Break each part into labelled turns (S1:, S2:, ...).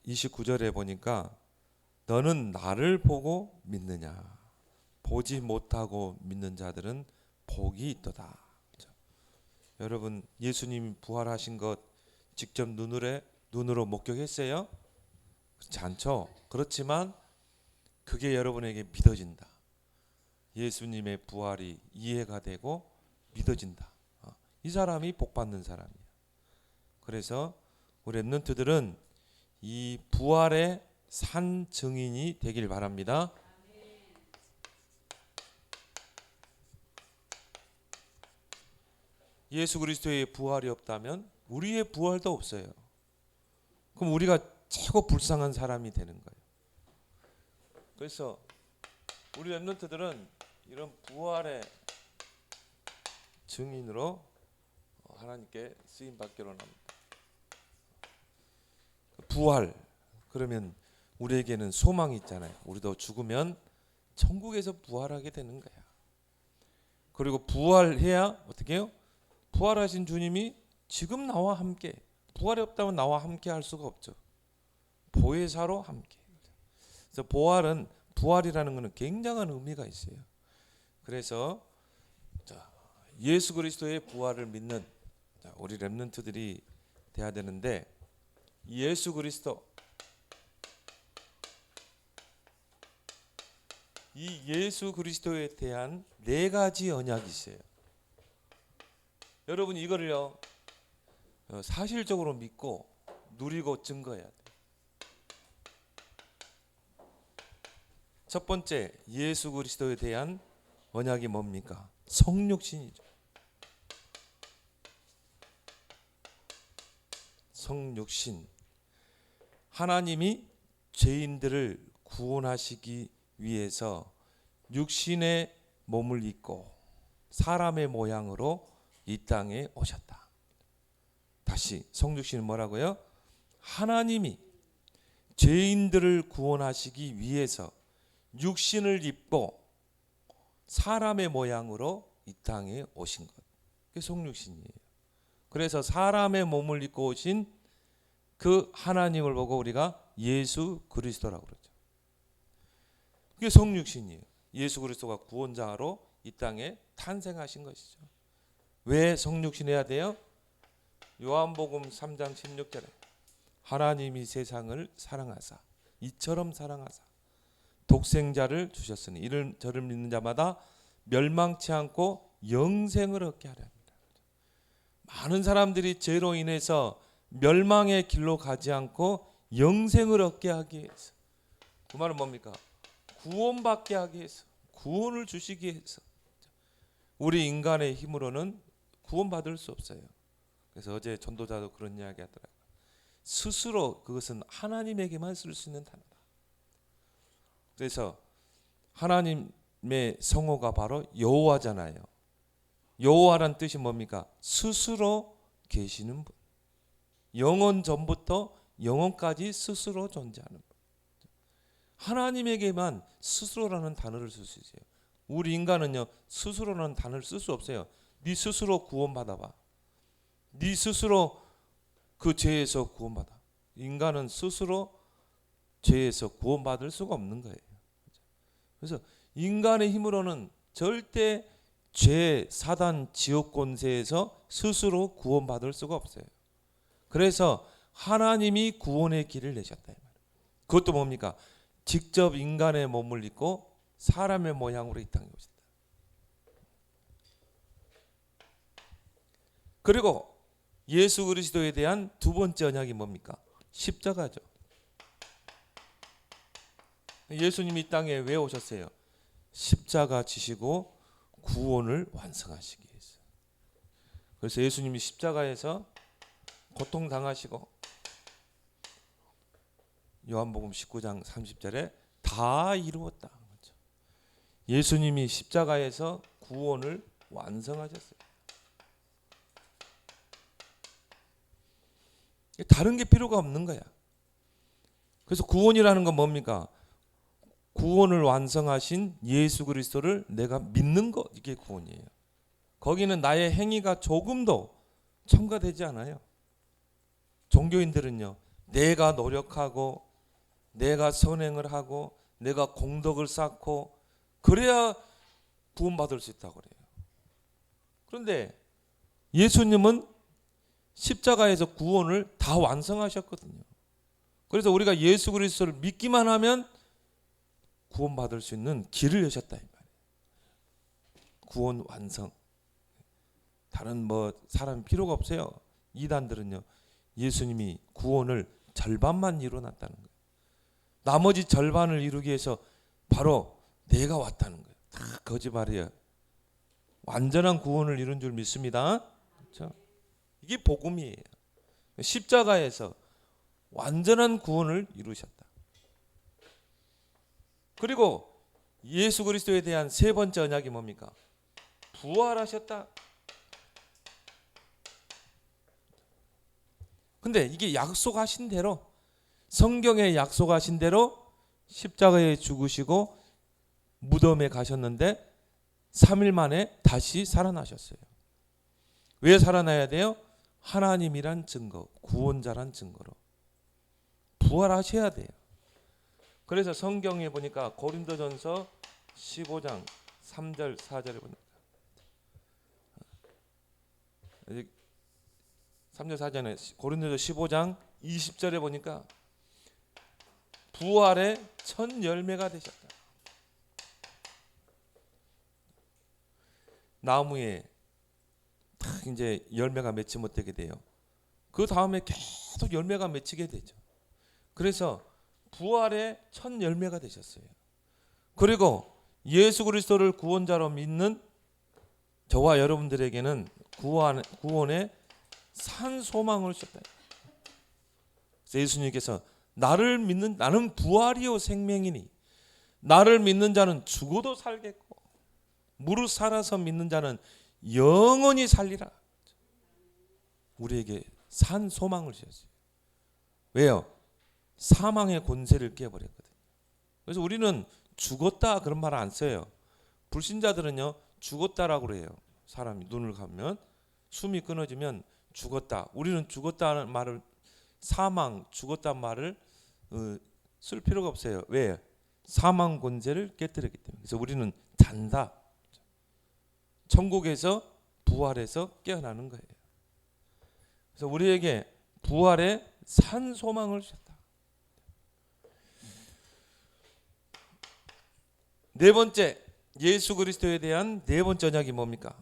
S1: 29절에 보니까 너는 나를 보고 믿느냐? 보지 못하고 믿는 자들은 복이 있도다. 여러분, 예수님이 부활하신 것 직접 눈으로 목격했어요? 그렇지 않죠? 그렇지만 그게 여러분에게 믿어진다. 예수님의 부활이 이해가 되고 믿어진다. 이 사람이 복 받는 사람이야. 그래서 우리 랩런트들은 이 부활의 산 증인이 되길 바랍니다. 예수 그리스도의 부활이 없다면 우리의 부활도 없어요. 그럼 우리가 최고 불쌍한 사람이 되는 거예요. 그래서 우리 랩런트들은 이런 부활의 증인으로 하나님께 쓰임 받기로 합니다. 부활 그러면 우리에게는 소망이 있잖아요. 우리도 죽으면 천국에서 부활하게 되는 거야. 그리고 부활해야 어떻게 해요? 부활하신 주님이 지금 나와 함께, 부활이 없다면 나와 함께 할 수가 없죠. 보혜사로 함께. 그래서 부활이라는 것은 굉장한 의미가 있어요. 그래서 예수 그리스도의 부활을 믿는 우리 렘넌트들이 돼야 되는데, 예수 그리스도, 이 예수 그리스도에 대한 네 가지 언약이 있어요. 여러분 이거를요 사실적으로 믿고 누리고 증거해야 돼요. 첫 번째, 예수 그리스도에 대한 언약이 뭡니까? 성육신이죠. 성육신. 하나님이 죄인들을 구원하시기 위해서 육신의 몸을 입고 사람의 모양으로 이 땅에 오셨다. 다시 성육신은 뭐라고요? 하나님이 죄인들을 구원하시기 위해서 육신을 입고 사람의 모양으로 이 땅에 오신 것. 그게 성육신이에요. 그래서 사람의 몸을 입고 오신 그 하나님을 보고 우리가 예수 그리스도라고 그러죠. 그게 성육신이에요. 예수 그리스도가 구원자로 이 땅에 탄생하신 것이죠. 왜 성육신해야 돼요? 요한복음 3장 16절에 하나님이 세상을 사랑하사 이처럼 사랑하사 독생자를 주셨으니 이를 저를 믿는 자마다 멸망치 않고 영생을 얻게 하려 합니다. 많은 사람들이 죄로 인해서 멸망의 길로 가지 않고 영생을 얻게 하기 위해서, 그 말은 뭡니까? 구원받게 하기 위해서, 구원을 주시기 위해서. 우리 인간의 힘으로는 구원받을 수 없어요. 그래서 어제 전도자도 그런 이야기 하더라고요. 스스로, 그것은 하나님에게만 쓸 수 있는 단어다. 그래서 하나님의 성호가 바로 여호와잖아요. 여호와란 뜻이 뭡니까? 스스로 계시는 분. 영원 전부터 영원까지 스스로 존재하는 분. 하나님에게만 스스로라는 단어를 쓸 수 있어요. 우리 인간은요 스스로라는 단어를 쓸 수 없어요. 네 스스로 구원받아봐. 네 스스로 그 죄에서 구원받아. 인간은 스스로 죄에서 구원받을 수가 없는 거예요. 그래서 인간의 힘으로는 절대 죄, 사단, 지옥 권세에서 스스로 구원받을 수가 없어요. 그래서 하나님이 구원의 길을 내셨다. 그것도 뭡니까? 직접 인간의 몸을 입고 사람의 모양으로 이 땅에 오셨다. 그리고 예수 그리스도에 대한 두 번째 언약이 뭡니까? 십자가죠. 예수님이 이 땅에 왜 오셨어요? 십자가 지시고 구원을 완성하시기 위해서. 그래서 예수님이 십자가에서 고통당하시고 요한복음 19장 30절에 다 이루었다. 예수님이 십자가에서 구원을 완성하셨어요. 다른 게 필요가 없는 거야. 그래서 구원이라는 건 뭡니까? 구원을 완성하신 예수 그리스도를 내가 믿는 것, 이게 구원이에요. 거기는 나의 행위가 조금도 첨가되지 않아요. 종교인들은요 내가 노력하고 내가 선행을 하고 내가 공덕을 쌓고 그래야 구원받을 수 있다고 그래요. 그런데 예수님은 십자가에서 구원을 다 완성하셨거든요. 그래서 우리가 예수 그리스도를 믿기만 하면 구원받을 수 있는 길을 여셨다 이 말이에요. 구원 완성. 다른 사람이 필요가 없어요. 이단들은요, 예수님이 구원을 절반만 이뤄놨다는 거예요. 나머지 절반을 이루기 위해서 바로 내가 왔다는 거예요. 다 거짓말이에요. 완전한 구원을 이룬 줄 믿습니다. 그렇죠? 이게 복음이에요. 십자가에서 완전한 구원을 이루셨다. 그리고 예수 그리스도에 대한 세 번째 언약이 뭡니까? 부활하셨다. 근데 이게 약속하신 대로, 성경에 약속하신 대로 십자가에 죽으시고 무덤에 가셨는데 3일 만에 다시 살아나셨어요. 왜 살아나야 돼요? 하나님이란 증거, 구원자란 증거로 부활하셔야 돼요. 그래서 성경에 보니까 고린도전서 15장 3절 4절에 보니까 3절 4절에 고린도전서 15장 20절에 보니까 부활의 첫 열매가 되셨다. 나무에 딱 이제 열매가 맺지 못하게 돼요. 그 다음에 계속 열매가 맺히게 되죠. 그래서 부활의 첫 열매가 되셨어요. 그리고 예수 그리스도를 구원자로 믿는 저와 여러분들에게는 구원의 산 소망을 주셨다. 그래서 예수님께서 나를 믿는 나는 부활이요 생명이니 나를 믿는 자는 죽어도 살겠고 무릇 살아서 믿는 자는 영원히 살리라. 우리에게 산 소망을 주셨어요. 왜요? 사망의 권세를 깨버렸거든요. 그래서 우리는 죽었다 그런 말 안 써요. 불신자들은요 죽었다라고 그래요. 사람이 눈을 감으면 숨이 끊어지면 죽었다. 우리는 죽었다는 말을 사망 죽었다는 말을 쓸 필요가 없어요. 왜? 사망 권세를 깨뜨렸기 때문에. 그래서 우리는 잔다. 천국에서 부활해서 깨어나는 거예요. 그래서 우리에게 부활의 산 소망을 주셨다. 네 번째, 예수 그리스도에 대한 네 번째 언약이 뭡니까?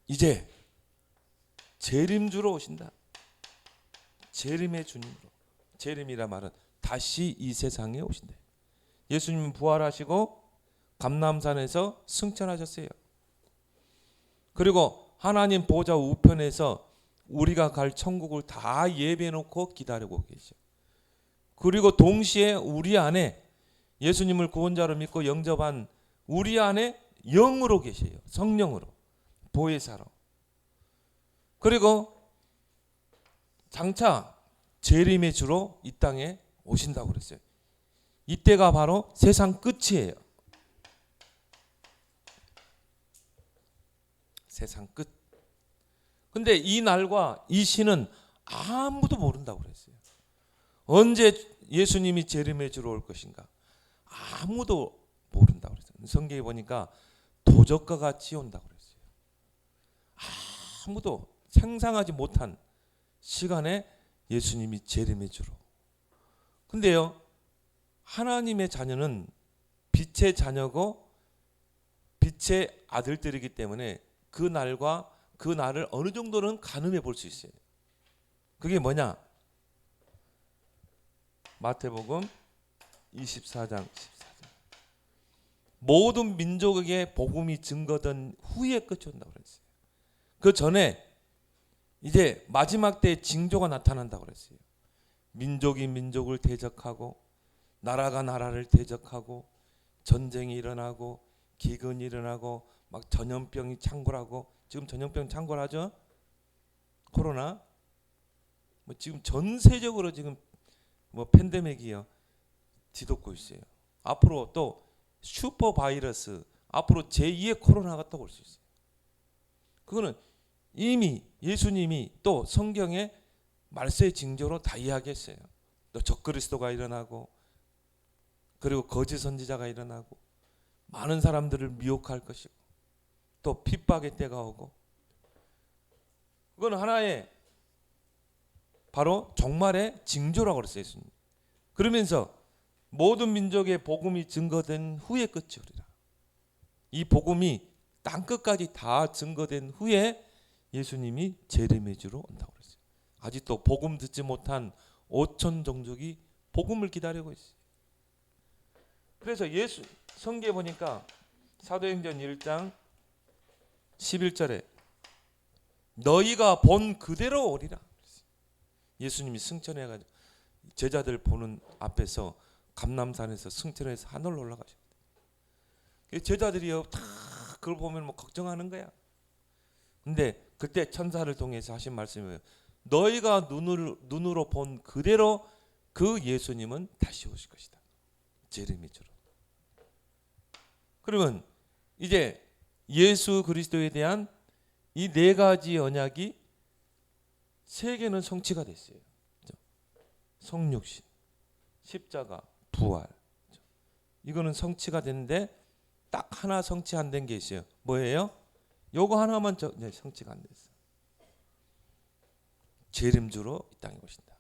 S1: 이제 재림주로 오신다. 재림의 주님으로. 재림이라 말은 다시 이 세상에 오신다. 예수님은 부활하시고 감람산에서 승천하셨어요. 그리고 하나님 보좌 우편에서 우리가 갈 천국을 다 예비해 놓고 기다리고 계셔. 그리고 동시에 우리 안에 예수님을 구원자로 믿고 영접한 우리 안에 영으로 계세요. 성령으로, 보혜사로. 그리고 장차 재림의 주로 이 땅에 오신다고 그랬어요. 이때가 바로 세상 끝이에요. 세상 끝. 근데 이 날과 이 시는 아무도 모른다고 그랬어요. 언제 예수님이 재림의 주로 올 것인가? 아무도 모른다고 그랬어요. 성경에 보니까 도적과 같이 온다고 그랬어요. 아무도 상상하지 못한 시간에 예수님이 재림의 주로. 근데요, 하나님의 자녀는 빛의 자녀고 빛의 아들들이기 때문에 그 날과 그 날을 어느 정도는 가늠해 볼 수 있어요. 그게 뭐냐? 마태복음 24장 14절. 모든 민족에게 복음이 증거된 후에 끝이 온다고 그랬어요. 그 전에 이제 마지막 때에 징조가 나타난다고 그랬어요. 민족이 민족을 대적하고 나라가 나라를 대적하고 전쟁이 일어나고 기근이 일어나고 막 전염병이 창궐하고, 지금 전염병 창궐하죠? 코로나. 지금 전 세적으로 지금 팬데믹이요 뒤덮고 있어요. 앞으로 또 슈퍼 바이러스, 앞으로 제2의 코로나가 또 올 수 있어요. 그거는 이미 예수님이 또 성경의 말세의 징조로 다 이야기했어요. 또 적그리스도가 일어나고 그리고 거짓 선지자가 일어나고 많은 사람들을 미혹할 것이고 또 핍박의 때가 오고 그건 하나의 바로 종말의 징조라고 그랬어요. 예수님. 그러면서 모든 민족의 복음이 증거된 후에 끝이 오리라. 이 복음이 땅끝까지 다 증거된 후에 예수님이 재림의주로 온다고 그랬어요. 아직도 복음 듣지 못한 5천 종족이 복음을 기다리고 있어요. 그래서 예수 성경에 보니까 사도행전 1장 11절에 너희가 본 그대로 오리라. 예수님이 승천해가지고 제자들 보는 앞에서 감람산에서 승천해서 하늘로 올라가셨어요. 제자들이요 다 그걸 보면 뭐 걱정하는 거야. 근데 그때 천사를 통해서 하신 말씀이에요. 너희가 눈으로 본 그대로 그 예수님은 다시 오실 것이다. 재림이죠. 그러면 이제 예수 그리스도에 대한 이 네 가지 언약이 세 개는 성취가 됐어요. 성육신, 십자가, 부활. 이거는 성취가 됐는데 딱 하나 성취 안 된 게 있어요. 뭐예요? 요거 하나만 성취가 안 됐어요. 재림주로 이 땅에 오신다.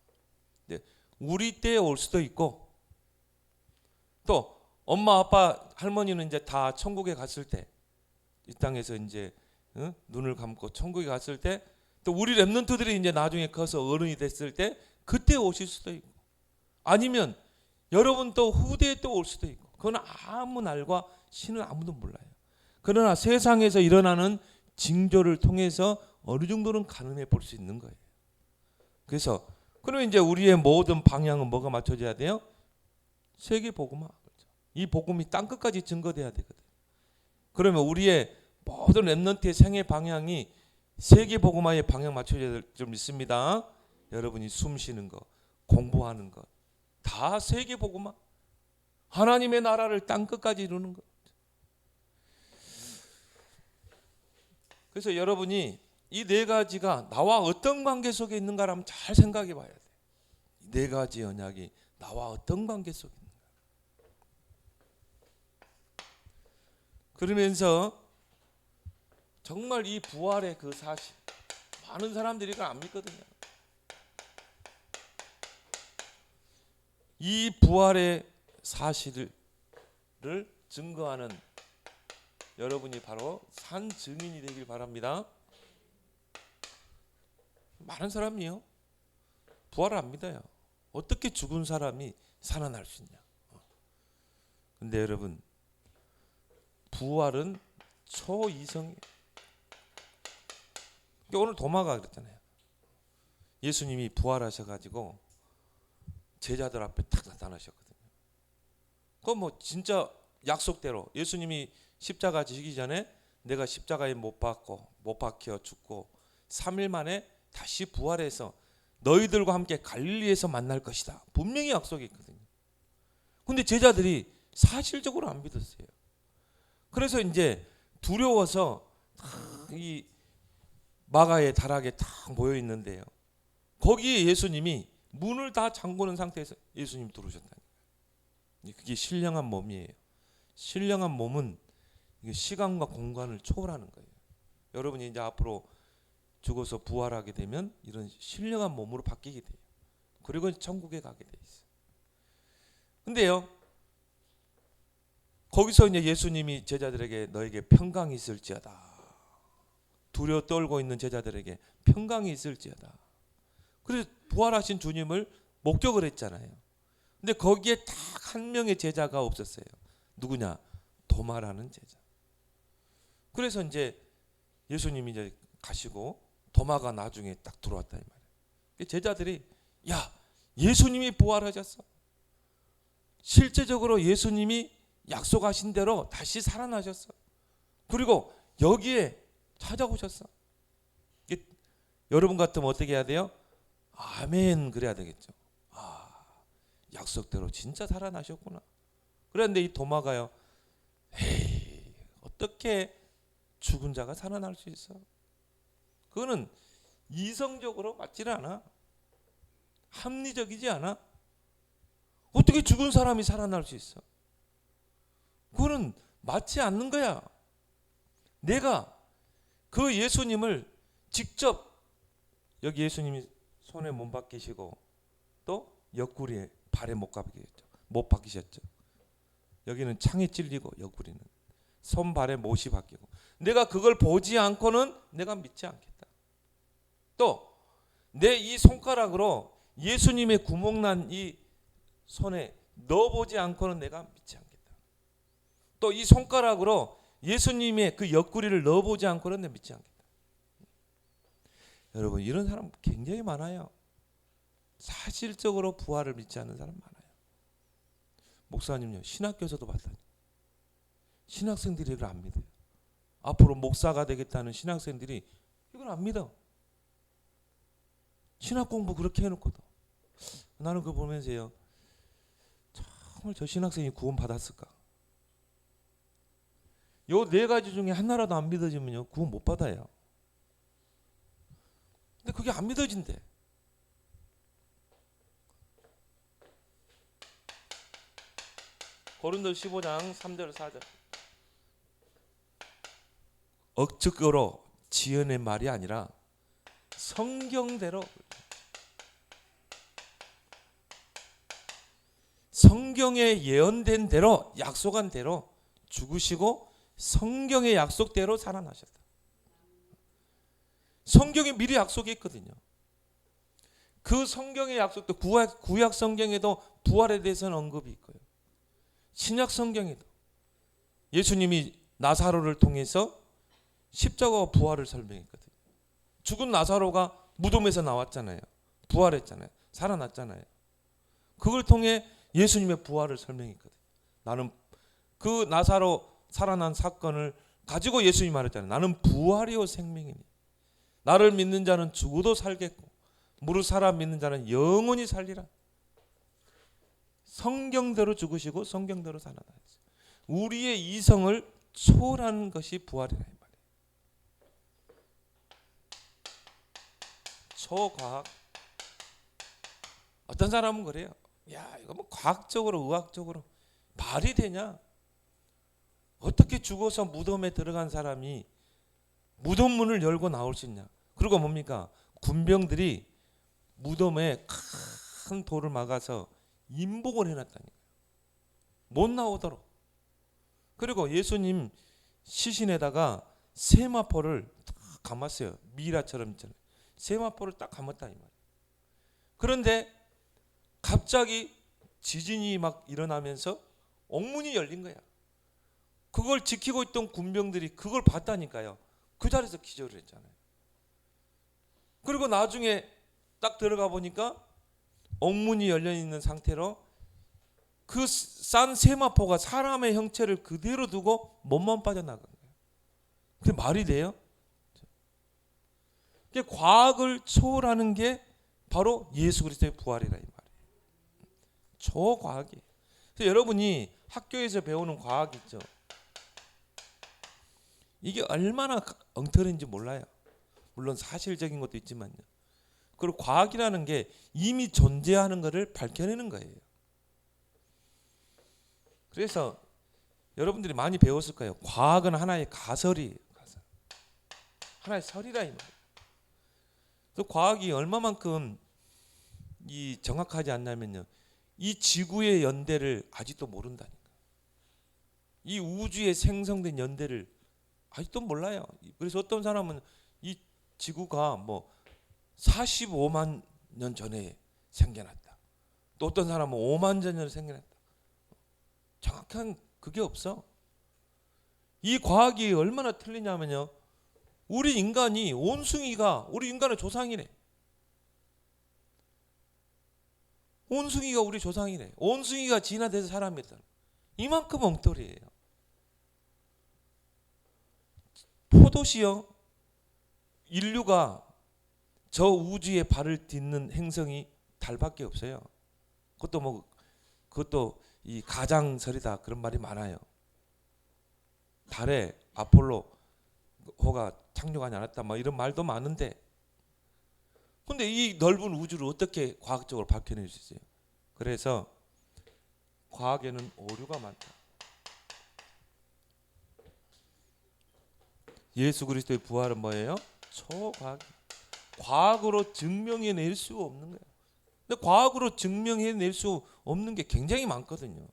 S1: 네, 우리 때에 올 수도 있고 또 엄마 아빠 할머니는 이제 다 천국에 갔을 때 이 땅에서 이제 눈을 감고 천국에 갔을 때 또 우리 렘넌트들이 이제 나중에 커서 어른이 됐을 때 그때 오실 수도 있고 아니면 여러분 또 후대에 또 올 수도 있고 그건 아무 날과 시는 아무도 몰라요. 그러나 세상에서 일어나는 징조를 통해서 어느 정도는 가늠해 볼 수 있는 거예요. 그래서 그러면 이제 우리의 모든 방향은 뭐가 맞춰져야 돼요? 세계 복음화. 이 복음이 땅 끝까지 증거돼야 되거든. 그러면 우리의 모든 렘넌트의 생애 방향이 세계 복음화의 방향 맞춰져야 될 줄 믿습니다. 여러분이 숨 쉬는 거, 공부하는 것, 다 세계 복음화. 하나님의 나라를 땅 끝까지 이루는 것. 그래서 여러분이 이 네 가지가 나와 어떤 관계 속에 있는가를 잘 생각해 봐야 돼. 이 네 가지 언약이 나와 어떤 관계 속에 있는가. 그러면서 정말 이 부활의 그 사실 많은 사람들이 그걸 안 믿거든요. 이 부활의 사실을 증거하는 여러분이 바로 산 증인이 되길 바랍니다. 많은 사람이요 부활을 안 믿어요. 어떻게 죽은 사람이 살아날 수 있냐. 근데 여러분 부활은 초이성이에요. 오늘 도마가 그랬잖아요. 예수님이 부활하셔가지고 제자들 앞에 탁 나타나셨거든요. 그건 뭐 진짜 약속대로 예수님이 십자가 지시기 전에 내가 십자가에 못 박혀 죽고 3일 만에 다시 부활해서 너희들과 함께 갈릴리에서 만날 것이다. 분명히 약속이 있거든요. 근데 제자들이 사실적으로 안 믿었어요. 그래서 이제 두려워서 이 마가의 다락에 딱 모여 있는데요. 거기에 예수님이 문을 다 잠그는 상태에서 예수님이 들어오셨다는 거예요. 그게 신령한 몸이에요. 신령한 몸은 시간과 공간을 초월하는 거예요. 여러분이 이제 앞으로 죽어서 부활하게 되면 이런 신령한 몸으로 바뀌게 돼요. 그리고 천국에 가게 돼 있어요. 근데요, 거기서 이제 예수님이 제자들에게 너에게 평강이 있을지어다. 두려워 떨고 있는 제자들에게 평강이 있을지어다. 그래서 부활하신 주님을 목격을 했잖아요. 근데 거기에 딱 한 명의 제자가 없었어요. 누구냐? 도마라는 제자. 그래서 이제 예수님이 이제 가시고 도마가 나중에 딱 들어왔다 이 말이에요. 제자들이 야, 예수님이 부활하셨어. 실제적으로 예수님이 약속하신 대로 다시 살아나셨어. 그리고 여기에 찾아오셨어. 여러분 같으면 어떻게 해야 돼요? 아멘 그래야 되겠죠. 아, 약속대로 진짜 살아나셨구나. 그런데 이 도마가요. 에이, 어떻게 죽은 자가 살아날 수 있어? 그거는 이성적으로 맞지는 않아. 합리적이지 않아. 어떻게 죽은 사람이 살아날 수 있어? 그거는 맞지 않는 거야. 내가 그 예수님을 직접, 여기 예수님이 손에 못 박히시고 또 옆구리에 발에 못 박히셨죠. 여기는 창에 찔리고 옆구리는 손 발에 못이 박히고, 내가 그걸 보지 않고는 내가 믿지 않겠다. 또 내 이 손가락으로 예수님의 구멍난 이 손에 넣어보지 않고는 내가 믿지 않겠다. 또 이 손가락으로 예수님의 그 옆구리를 넣어보지 않고는 내가 믿지 않겠다. 여러분, 이런 사람 굉장히 많아요. 사실적으로 부활을 믿지 않는 사람 많아요. 목사님요, 신학교에서도 봤다니. 신학생들이 이걸 안 믿어요. 앞으로 목사가 되겠다는 신학생들이 이걸 안 믿어. 신학 공부 그렇게 해놓고도. 나는 그거 보면서요, 정말 저 신학생이 구원 받았을까? 요 네 가지 중에 하나라도 안 믿어지면요, 구원 못 받아요. 근데 그게 안 믿어진대. 고린도서 15장 3절 4절. 억측으로 지어낸 말이 아니라 성경대로, 성경에 예언된 대로, 약속한 대로 죽으시고 성경의 약속대로 살아나셨다. 성경에 미리 약속이 있거든요. 그 성경의 약속도 구약 성경에도 부활에 대해서는 언급이 있고요. 신약 성경에도 예수님이 나사로를 통해서 십자가와 부활을 설명했거든요. 죽은 나사로가 무덤에서 나왔잖아요. 부활했잖아요. 살아났잖아요. 그걸 통해 예수님의 부활을 설명했거든요. 나는 그 나사로 살아난 사건을 가지고 예수님이 말했잖아요. 나는 부활이요 생명이니 나를 믿는 자는 죽어도 살겠고 무릇 살아 믿는 자는 영원히 살리라. 성경대로 죽으시고 성경대로 살아나셨어요. 우리의 이성을 초월하는 것이 부활이라 이 말이에요. 초과학. 어떤 사람은 그래요. 야, 이거 뭐 과학적으로 의학적으로 말이 되냐? 어떻게 죽어서 무덤에 들어간 사람이 무덤 문을 열고 나올 수 있냐? 그리고 뭡니까? 군병들이 무덤에 큰 돌을 막아서 임복을 해놨다니까요. 못 나오도록. 그리고 예수님 시신에다가 세마포를 딱 감았어요. 미라처럼 있잖아요. 세마포를 딱 감았다 이 말이에요. 그런데 갑자기 지진이 막 일어나면서 옥문이 열린 거야. 그걸 지키고 있던 군병들이 그걸 봤다니까요. 그 자리에서 기절을 했잖아요. 그리고 나중에 딱 들어가 보니까 옥문이 열려 있는 상태로 그 싼 세마포가 사람의 형체를 그대로 두고 몸만 빠져나간 거예요. 그게 말이 돼요? 과학을 초월하는 게 바로 예수 그리스도의 부활이라 이 말이에요. 초과학이에요. 그래서 여러분이 학교에서 배우는 과학 있죠. 이게 얼마나 엉터리인지 몰라요. 물론 사실적인 것도 있지만요. 그리고 과학이라는 게 이미 존재하는 것을 밝혀내는 거예요. 그래서 여러분들이 많이 배웠을 거예요. 과학은 하나의 가설이에요. 가설. 하나의 설이라 이 말이에요. 그래서 과학이 얼마만큼 이 정확하지 않냐면요. 이 지구의 연대를 아직도 모른다니까. 이 우주에 생성된 연대를 아직도 몰라요. 그래서 어떤 사람은 이 지구가 뭐 45만 년 전에 생겨났다. 또 어떤 사람은 5만 년 전에 생겨났다. 정확한 그게 없어. 이 과학이 얼마나 틀리냐면요. 우리 인간이 원숭이가 우리 인간의 조상이래. 원숭이가 우리 조상이래. 원숭이가 진화돼서 사람이 됐다. 이만큼 엉터리예요. 포도씨요. 인류가 저 우주에 발을 딛는 행성이 달밖에 없어요. 그것도 이 가장설이다 그런 말이 많아요. 달에 아폴로호가 착륙하지 않았다 뭐 이런 말도 많은데, 근데 이 넓은 우주를 어떻게 과학적으로 밝혀낼 수 있어요? 그래서 과학에는 오류가 많다. 예수 그리스도의 부활은 뭐예요? 초과학. 과학으로 증명해낼 수 없는 거예요. 근데 과학으로 증명해낼 수 없는 게 굉장히 많거든요.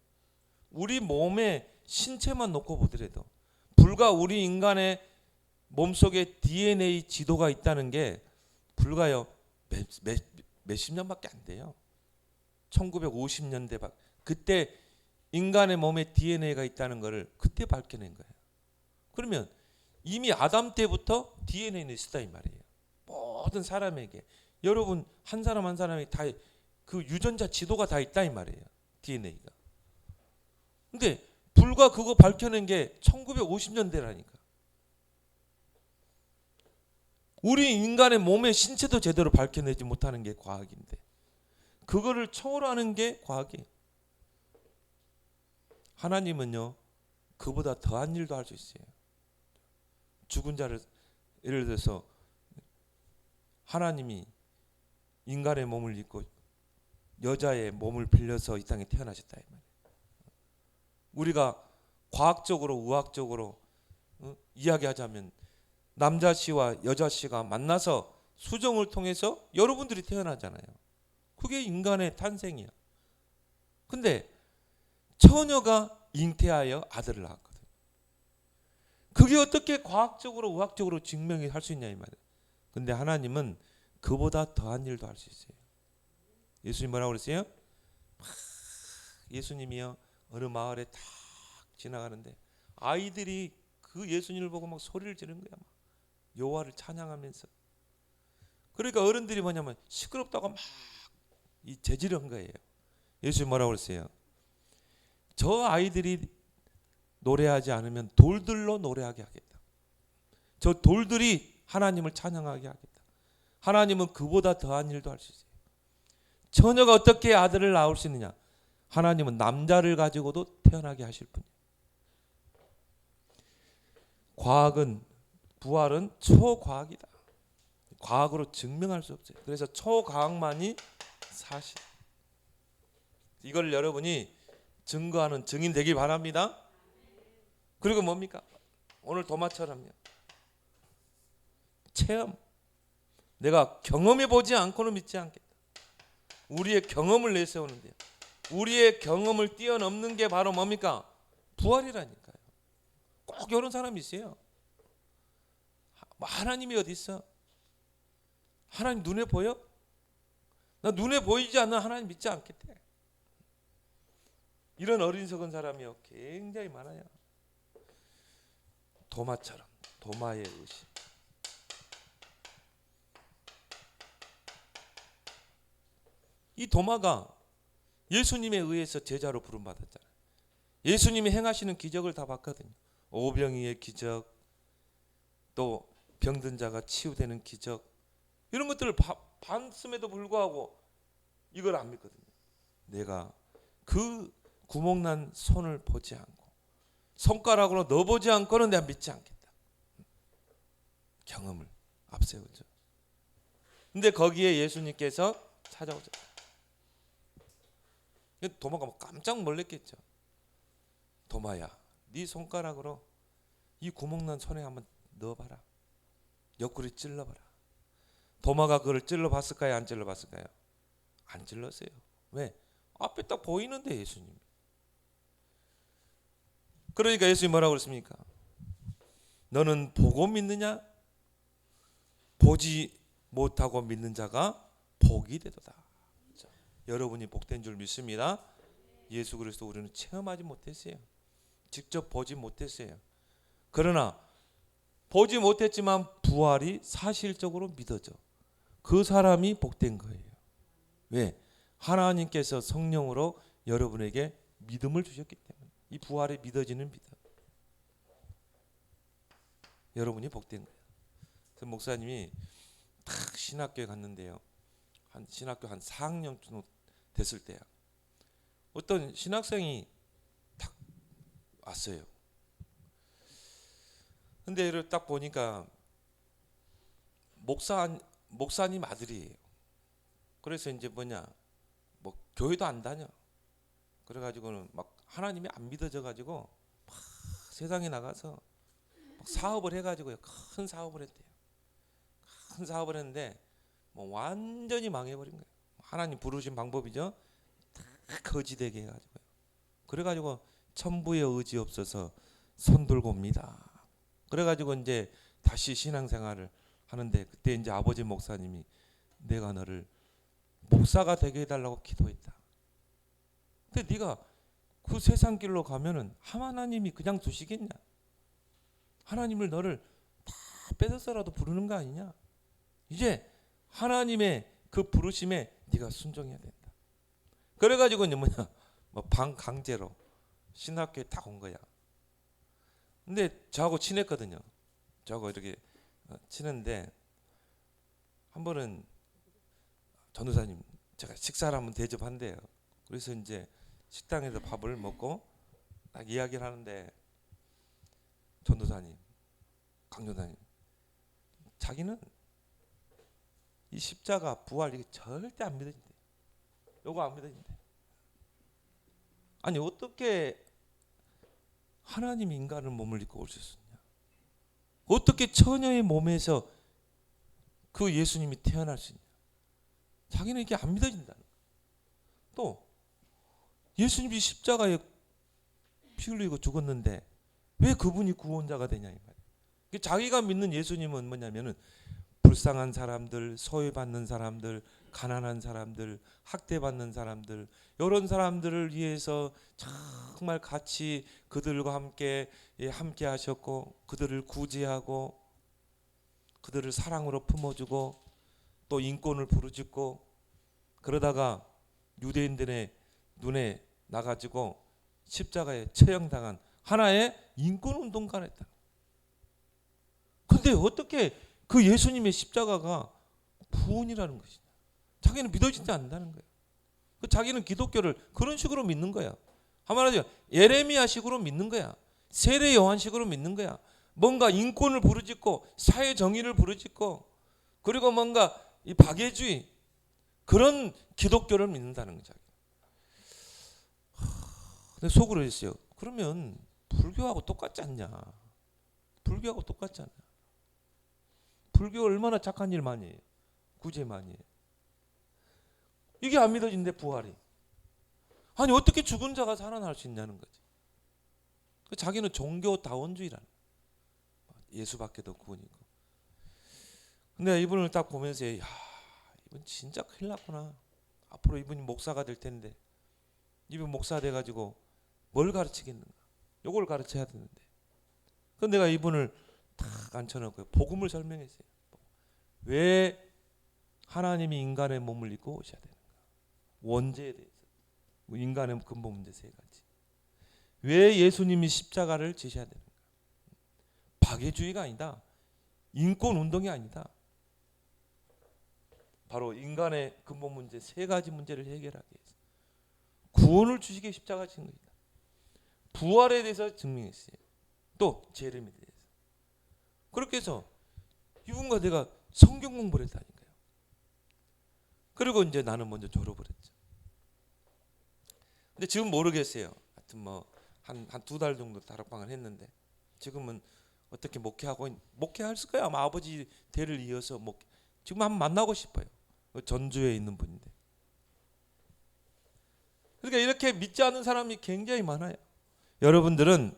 S1: 우리 몸의 신체만 놓고 보더라도 불과 우리 인간의 몸속에 DNA 지도가 있다는 게 불과요 몇십 년밖에 안 돼요. 1950년대 그때 인간의 몸에 DNA가 있다는 것을 그때 밝혀낸 거예요. 그러면 이미 아담 때부터 DNA는 있었다 이 말이에요. 모든 사람에게 여러분 한 사람 한 사람이 다 그 유전자 지도가 다 있다 이 말이에요. DNA가. 근데 불과 그거 밝혀낸 게 1950년대라니까. 우리 인간의 몸의 신체도 제대로 밝혀내지 못하는 게 과학인데 그거를 초월하는 게 과학이에요. 하나님은요 그보다 더한 일도 할 수 있어요. 죽은 자를 예를 들어서 하나님이 인간의 몸을 입고 여자의 몸을 빌려서 이 땅에 태어나셨다 이 말이에요. 우리가 과학적으로 의학적으로 이야기하자면 남자 씨와 여자 씨가 만나서 수정을 통해서 여러분들이 태어나잖아요. 그게 인간의 탄생이야. 근데 처녀가 잉태하여 아들을 낳았거든요. 그게 어떻게 과학적으로 의학적으로 증명이 할 수 있냐 이 말이에요. 근데 하나님은 그보다 더한 일도 할 수 있어요. 예수님 뭐라고 그랬어요? 예수님이요 어느 마을에 딱 지나가는데 아이들이 그 예수님을 보고 막 소리를 지르는 거야. 막 여호와를 찬양하면서. 그러니까 어른들이 뭐냐면 시끄럽다고 막 이 제지른 거예요. 예수님 뭐라고 그랬어요? 저 아이들이 노래하지 않으면 돌들로 노래하게 하겠다. 저 돌들이 하나님을 찬양하게 하겠다. 하나님은 그보다 더한 일도 할 수 있어요. 처녀가 어떻게 아들을 낳을 수 있느냐? 하나님은 남자를 가지고도 태어나게 하실 분이에요. 과학은 부활은 초과학이다. 과학으로 증명할 수 없어요. 그래서 초과학만이 사실. 이걸 여러분이 증거하는 증인 되길 바랍니다. 그리고 뭡니까? 오늘 도마처럼요. 체험. 내가 경험해 보지 않고는 믿지 않겠다. 우리의 경험을 내세우는데요. 우리의 경험을 뛰어넘는 게 바로 뭡니까? 부활이라니까요. 꼭 이런 사람이 있어요. 하나님이 어디 있어? 하나님 눈에 보여? 나 눈에 보이지 않는 하나님 믿지 않겠대. 이런 어리석은 사람이요 굉장히 많아요. 도마처럼 도마의 의심. 이 도마가 예수님에 의해서 제자로 부름받았잖아요. 예수님이 행하시는 기적을 다 봤거든요. 오병이의 기적, 또 병든 자가 치유되는 기적, 이런 것들을 봤음에도 불구하고 이걸 안 믿거든요. 내가 그 구멍난 손을 보지 않고 손가락으로 넣어보지 않고는 내가 믿지 않겠다. 경험을 앞세우죠. 근데 거기에 예수님께서 찾아오셨다. 도마가 깜짝 놀랐겠죠. 도마야, 네 손가락으로 이 구멍난 손에 한번 넣어봐라. 옆구리 찔러봐라. 도마가 그걸 찔러봤을까요? 안 찔러봤을까요? 안 찔렀어요. 왜? 앞에 딱 보이는데 예수님. 그러니까 예수님 뭐라고 그랬습니까? 너는 보고 믿느냐? 보지 못하고 믿는 자가 복이 되도다. 그렇죠? 여러분이 복된 줄 믿습니다. 예수 그리스도 우리는 체험하지 못했어요. 직접 보지 못했어요. 그러나 보지 못했지만 부활이 사실적으로 믿어져. 그 사람이 복된 거예요. 왜? 하나님께서 성령으로 여러분에게 믿음을 주셨기 때문에. 이 부활이 믿어지는 믿음. 여러분이 복된 거예요. 그래서 목사님이 탁 신학교에 갔는데요. 신학교 한 4학년 정도 됐을 때야. 어떤 신학생이 탁 왔어요. 근데 얘를 딱 보니까 목사님 아들이에요. 그래서 이제 뭐냐, 뭐 교회도 안 다녀. 그래가지고는 막 하나님이 안 믿어져 가지고 막 세상에 나가서 막 사업을 해가지고요, 큰 사업을 했대요. 큰 사업을 했는데 뭐 완전히 망해버린 거예요. 하나님 부르신 방법이죠. 다 거지되게 해가지고요. 그래가지고 천부의 의지 없어서 손 들고 옵니다. 그래가지고 이제 다시 신앙생활을 하는데, 그때 이제 아버지 목사님이 내가 너를 목사가 되게 해달라고 기도했다. 근데 네가 그 세상 길로 가면은 하나님이 그냥 두시겠냐? 하나님을 너를 다 뺏어서라도 부르는 거 아니냐? 이제 하나님의 그 부르심에 네가 순종해야 된다. 그래가지고 이제 뭐냐, 뭐 방 강제로 신학교에 딱 온 거야. 근데 저하고 친했거든요. 저하고 이렇게 친한데 한 번은 전도사님 제가 식사를 한번 대접한대요. 그래서 이제 식당에서 밥을 먹고 딱 이야기를 하는데 전도사님, 강전사님, 자기는 이 십자가 부활 이게 절대 안 믿어진대. 요거 안 믿어진대. 아니 어떻게 하나님이 인간을 몸을 입고 올 수 있었냐? 어떻게 처녀의 몸에서 그 예수님이 태어날 수 있냐? 자기는 이게 안 믿어진다. 또 예수님이 십자가에 피 흘리고 죽었는데 왜 그분이 구원자가 되냐 이 말이에요. 자기가 믿는 예수님은 뭐냐면은 불쌍한 사람들, 소외받는 사람들, 가난한 사람들, 학대받는 사람들, 이런 사람들을 위해서 정말 같이 그들과 함께 하셨고, 그들을 구제하고 그들을 사랑으로 품어주고 또 인권을 부르짖고, 그러다가 유대인들의 눈에 나가지고 십자가에 처형당한 하나의 인권운동가였다. 근데 어떻게 그 예수님의 십자가가 구원이라는 것이냐? 자기는 믿어지지 않는다는 거예요. 자기는 기독교를 그런 식으로 믿는 거야. 한마디로 예레미야식으로 믿는 거야. 세례 요한식으로 믿는 거야. 뭔가 인권을 부르짖고 사회 정의를 부르짖고, 그리고 뭔가 이 박애주의, 그런 기독교를 믿는다는 거죠. 근데 속으로 했어요. 그러면 불교하고 똑같지 않냐? 불교하고 똑같지 않냐? 불교 얼마나 착한 일 많이 해요. 구제 많이 해요. 이게 안 믿어진대, 부활이. 아니 어떻게 죽은 자가 살아날 수 있냐는 거지. 자기는 종교다원주의라는, 예수밖에 더 구원이고. 근데 이분을 딱 보면서 야, 이분 진짜 큰일 났구나. 앞으로 이분이 목사가 될 텐데 이분 목사 돼가지고 뭘 가르치겠는가? 요걸 가르쳐야 되는데. 그래서 내가 이분을 탁 앉혀놓고 복음을 설명했어요. 왜 하나님이 인간의 몸을 입고 오셔야 되는가? 원죄에 대해서, 인간의 근본 문제 세 가지. 왜 예수님이 십자가를 지셔야 되는가? 박애주의가 아니다. 인권운동이 아니다. 바로 인간의 근본 문제 세 가지 문제를 해결하기 위해서 구원을 주시기에 십자가 지신 것이다. 부활에 대해서 증명했어요. 또 재림에 대해서. 그렇게 해서 이분과 내가 성경 공부를 했다니까요. 그리고 이제 나는 먼저 졸업을 했죠. 근데 지금 모르겠어요. 하여튼 뭐 한 두 달 정도 다락방을 했는데 지금은 어떻게 목회할 거야. 아마 아버지 대를 이어서 지금 한번 만나고 싶어요. 전주에 있는 분인데. 그러니까 이렇게 믿지 않는 사람이 굉장히 많아요. 여러분들은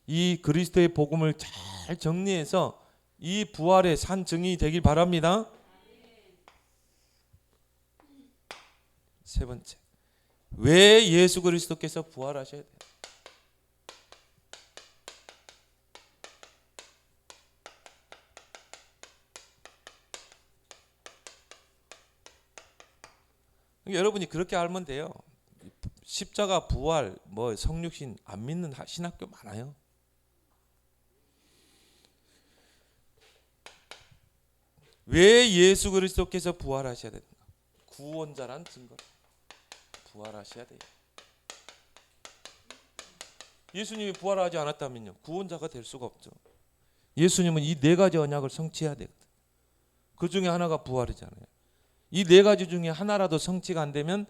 S1: 이 그리스도의 복음을 잘 정리해서 이 부활의 산 증인이 되길 바랍니다. 세 번째, 왜 예수 그리스도께서 부활하셔야 돼요? 그러니까 여러분이 그렇게 알면 돼요. 십자가, 부활, 성육신 안 믿는 신학교 많아요. 왜 예수 그리스도께서 부활하셔야 되는가? 구원자란 증거. 부활하셔야 돼요. 예수님이 부활하지 않았다면요, 구원자가 될 수가 없죠. 예수님은 이 네 가지 언약을 성취해야 되거든. 그 중에 하나가 부활이잖아요. 이 네 가지 중에 하나라도 성취가 안 되면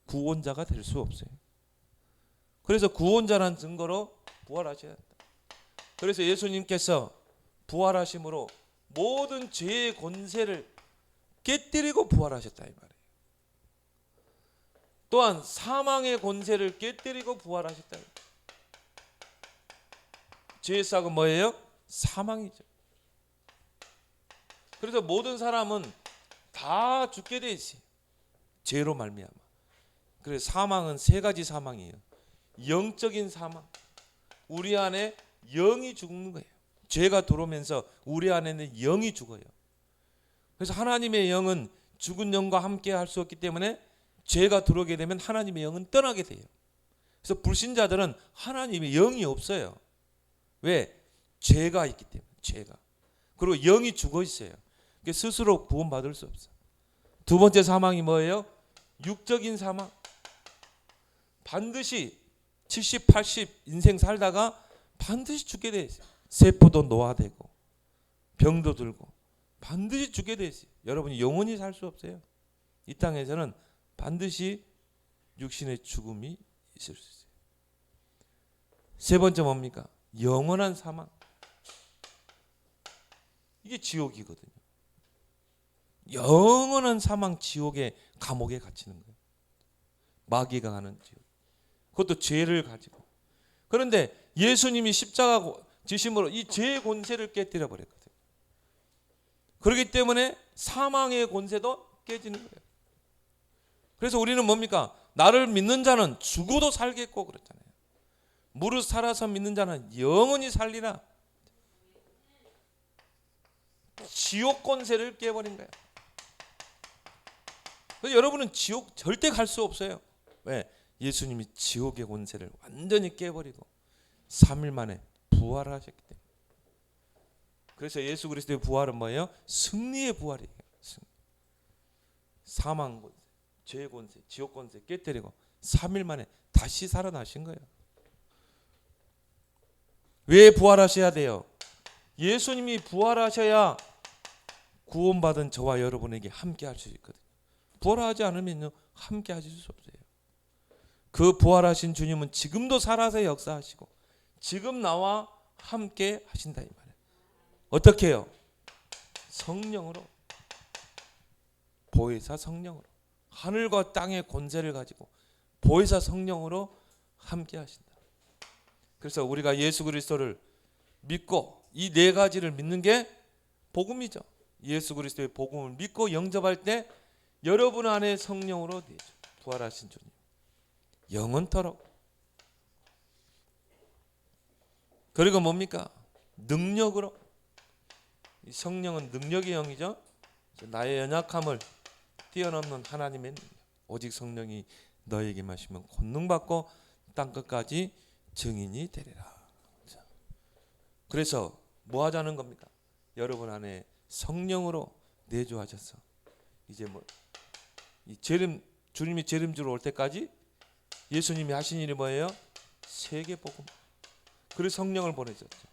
S1: 구원자가 될 수 없어요. 그래서 구원자라는 증거로 부활하셔야 한다. 그래서 예수님께서 부활하심으로 모든 죄의 권세를 깨뜨리고 부활하셨다 이 말이에요. 또한 사망의 권세를 깨뜨리고 부활하셨다. 죄의 싹은 뭐예요? 사망이죠. 그래서 모든 사람은 다 죽게 돼 있어요. 죄로 말미암아. 그래서 사망은 세 가지 사망이에요. 영적인 사망. 우리 안에 영이 죽는 거예요. 죄가 들어오면서 우리 안에는 영이 죽어요. 그래서 하나님의 영은 죽은 영과 함께 할 수 없기 때문에 죄가 들어오게 되면 하나님의 영은 떠나게 돼요. 그래서 불신자들은 하나님의 영이 없어요. 왜? 죄가 있기 때문에. 죄가. 그리고 영이 죽어 있어요. 스스로 구원받을 수 없어요. 두 번째 사망이 뭐예요? 육적인 사망. 반드시 70, 80 인생 살다가 반드시 죽게 돼 있어요. 세포도 노화되고 병도 들고 반드시 죽게 돼 있어요. 여러분이 영원히 살 수 없어요. 이 땅에서는 반드시 육신의 죽음이 있을 수 있어요. 세 번째 뭡니까? 영원한 사망. 이게 지옥이거든요. 영원한 사망, 지옥의 감옥에 갇히는 거예요. 마귀가 가는 지옥. 그것도 죄를 가지고. 그런데 예수님이 십자가 지심으로 이 죄의 권세를 깨뜨려 버렸거든요. 그렇기 때문에 사망의 권세도 깨지는 거예요. 그래서 우리는 뭡니까? 나를 믿는 자는 죽어도 살겠고 그렇잖아요. 무릇 살아서 믿는 자는 영원히 살리라. 지옥 권세를 깨버린 거예요. 그래서 여러분은 지옥 절대 갈 수 없어요. 왜? 예수님이 지옥의 권세를 완전히 깨버리고 3일 만에 부활하셨기 때문에. 그래서 예수 그리스도의 부활은 뭐예요? 승리의 부활이에요. 사망 권세, 죄의 권세, 지옥 권세 깨뜨리고 3일 만에 다시 살아나신 거예요. 왜 부활하셔야 돼요? 예수님이 부활하셔야 구원받은 저와 여러분에게 함께 할 수 있거든요. 부활하지 않으면 함께 하실 수 없어요. 그 부활하신 주님은 지금도 살아서 역사하시고 지금 나와 함께 하신다 이 말이에요. 어떻게 해요? 성령으로. 보혜사 성령으로. 하늘과 땅의 권세를 가지고 보혜사 성령으로 함께 하신다. 그래서 우리가 예수 그리스도를 믿고 이 네 가지를 믿는 게 복음이죠. 예수 그리스도의 복음을 믿고 영접할 때 여러분 안에 성령으로 되죠. 부활하신 주님. 영원토록. 그리고 뭡니까? 능력으로. 이 성령은 능력의 영이죠. 나의 연약함을 뛰어넘는 하나님의 능력. 오직 성령이 너에게 마시면 권능받고 땅끝까지 증인이 되리라. 그래서 뭐 하자는 겁니까? 여러분 안에 성령으로 내주하셔서 이제 이 주님이 재림주로 올 때까지 예수님이 하신 일이 뭐예요? 세계 복음. 그래서 성령을 보내셨죠.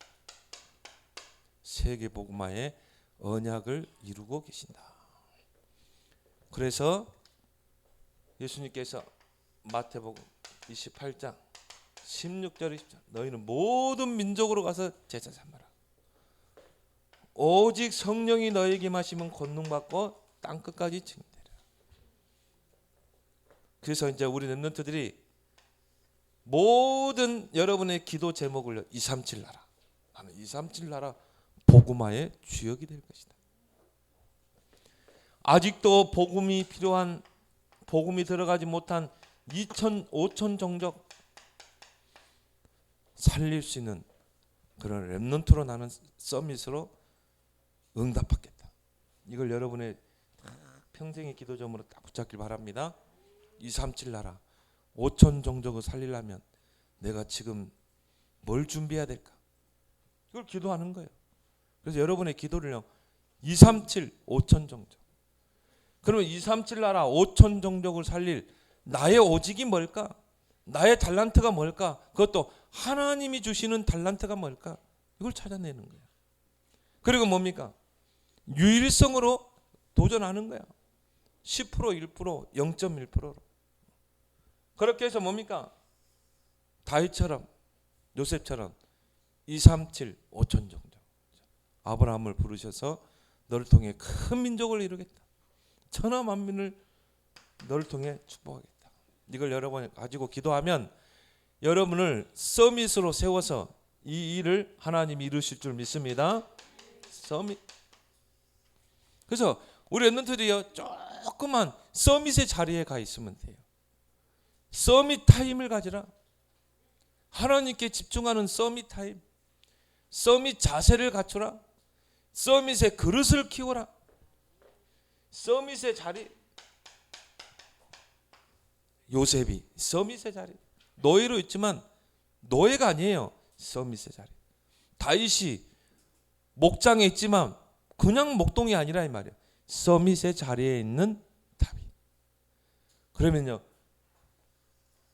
S1: 세계 복음화의 언약을 이루고 계신다. 그래서 예수님께서 마태복음 28장 16절 20절 너희는 모든 민족으로 가서 제자 삼아라. 오직 성령이 너에게 마시면 권능받고 땅끝까지 증인되리라. 그래서 이제 우리 렘넌트들이 모든 여러분의 기도 제목을 237 나라. 나는 237 나라 복음화의 주역이 될 것이다. 아직도 복음이 필요한 복음이 들어가지 못한 2천 5천 종족 살릴 수 있는 그런 렘넌트로 나는 서밋으로 응답받겠다. 이걸 여러분의 평생의 기도 점으로 딱 붙잡길 바랍니다. 237 나라 5천 종족을 살리려면 내가 지금 뭘 준비해야 될까? 이걸 기도하는 거예요. 그래서 여러분의 기도를요 237 5천 종족. 그러면 237 나라 5천 종족을 살릴 나의 오직이 뭘까? 나의 달란트가 뭘까? 그것도 하나님이 주시는 달란트가 뭘까? 이걸 찾아내는 거예요. 그리고 뭡니까? 유일성으로 도전하는 거야. 10%, 1%, 0.1%로. 그렇게 해서 뭡니까? 다윗처럼 요셉처럼 2, 3, 7, 5천 정도 아브라함을 부르셔서 너를 통해 큰 민족을 이루겠다. 천하 만민을 너를 통해 축복하겠다. 이걸 여러분 가지고 기도하면 여러분을 서밋으로 세워서 이 일을 하나님이 이루실 줄 믿습니다. 서밋. 그래서 우리 랩런트들이요 조그만 서밋의 자리에 가 있으면 돼요. 서밋 타임을 가지라. 하나님께 집중하는 서밋 타임. 서밋 자세를 갖추라. 서밋의 그릇을 키워라. 서밋의 자리. 요셉이 서밋의 자리. 노예로 있지만 노예가 아니에요. 서밋의 자리. 다윗이 목장에 있지만 그냥 목동이 아니라 이 말이에요. 서밋의 자리에 있는 다윗. 그러면요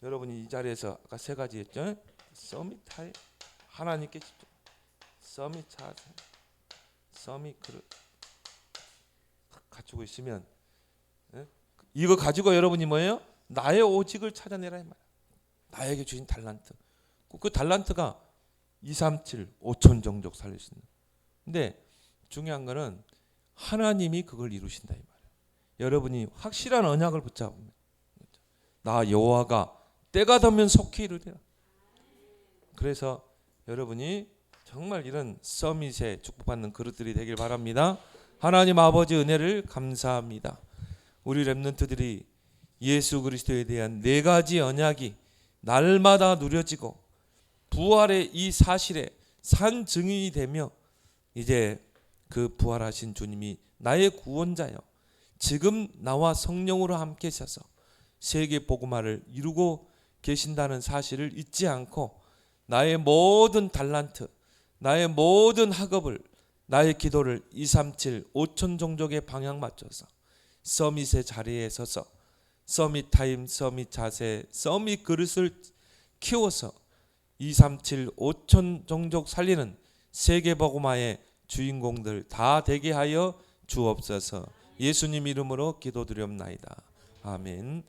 S1: 여러분이 이 자리에서 아까 세 가지 했죠. 서밋 타임, 하나님께 집중, 서밋 자세, 서밋 그릇 갖추고 있으면 이거 가지고 여러분이 뭐예요? 나의 오직을 찾아내라 이 말이에요. 나에게 주신 달란트. 그 달란트가 2, 3, 7, 5천 종족 살릴 수 있는. 근데 중요한 거는 하나님이 그걸 이루신다 이 말이에요. 여러분이 확실한 언약을 붙잡으면 나 여호와가 때가 되면 속히 이루리라. 그래서 여러분이 정말 이런 서밋에 축복받는 그릇들이 되길 바랍니다. 하나님 아버지 은혜를 감사합니다. 우리 랩런트들이 예수 그리스도에 대한 네 가지 언약이 날마다 누려지고 부활의 이 사실에 산 증인이 되며 이제 그 부활하신 주님이 나의 구원자요 지금 나와 성령으로 함께 있어서 세계 복음화를 이루고 계신다는 사실을 잊지 않고 나의 모든 달란트, 나의 모든 학업을, 나의 기도를 2, 3, 7, 5천 종족의 방향 맞춰서 서밋의 자리에 서서 서밋 타임, 서밋 자세, 서밋 그릇을 키워서 2, 3, 7, 5천 종족 살리는 세계 복음화의 주인공들 다 되게 하여 주옵소서. 예수님 이름으로 기도드리옵나이다. 아멘.